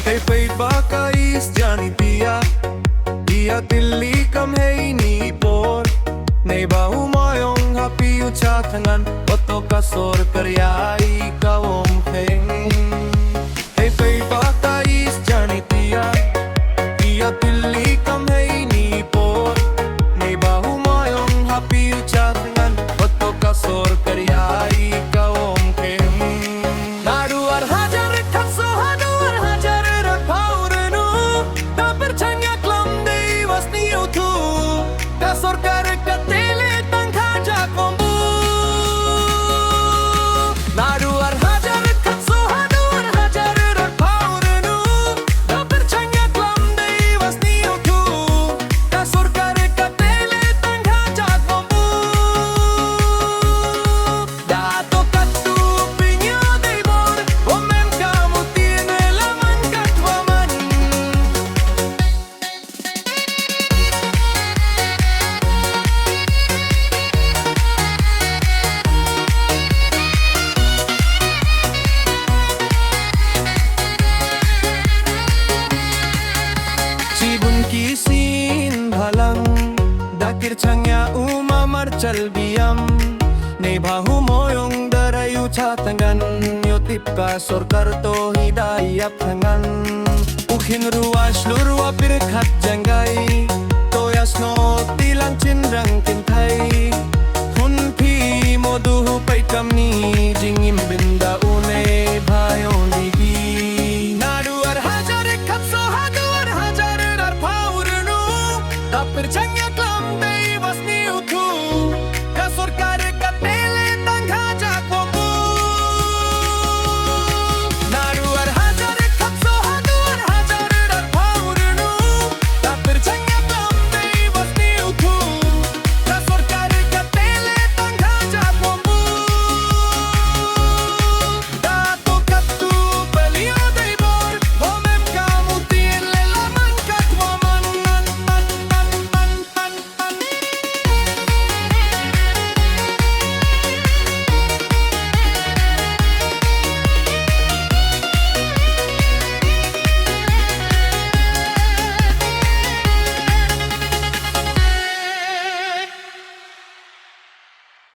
Hey Paidbah Ia Ia tylli kam heini por Nei bahu moyong hapi ucatangan Oto kasor karyai kawom heng Hey Paidbah Ia tylli kam heini por Nei bahu moyong hapi ucatangan Oto kasor karyai kawom heng Naduar hajar katso haduar hajar paurenu Ta percaya klam dei wasni utu Kasor karekatele tang kajak kombu Naduar hajar katso haduar hajar paurenu Ta percaya klam dei wasni utu Kasor karekatele tang kajak kombu Dato katu pinya dei bor Omem kamu tiene laman katwaman Sibun kisin halang Dakir changya Marshal SB Biam Nei bahu moyong darayu catangan Yotip kasor karto hidayap tangan Ukhin ruas lurwa birkat janggai Toyas no tilang cindrang kintai Hun pi moduhu pai kamni Jingim binda une bhayoni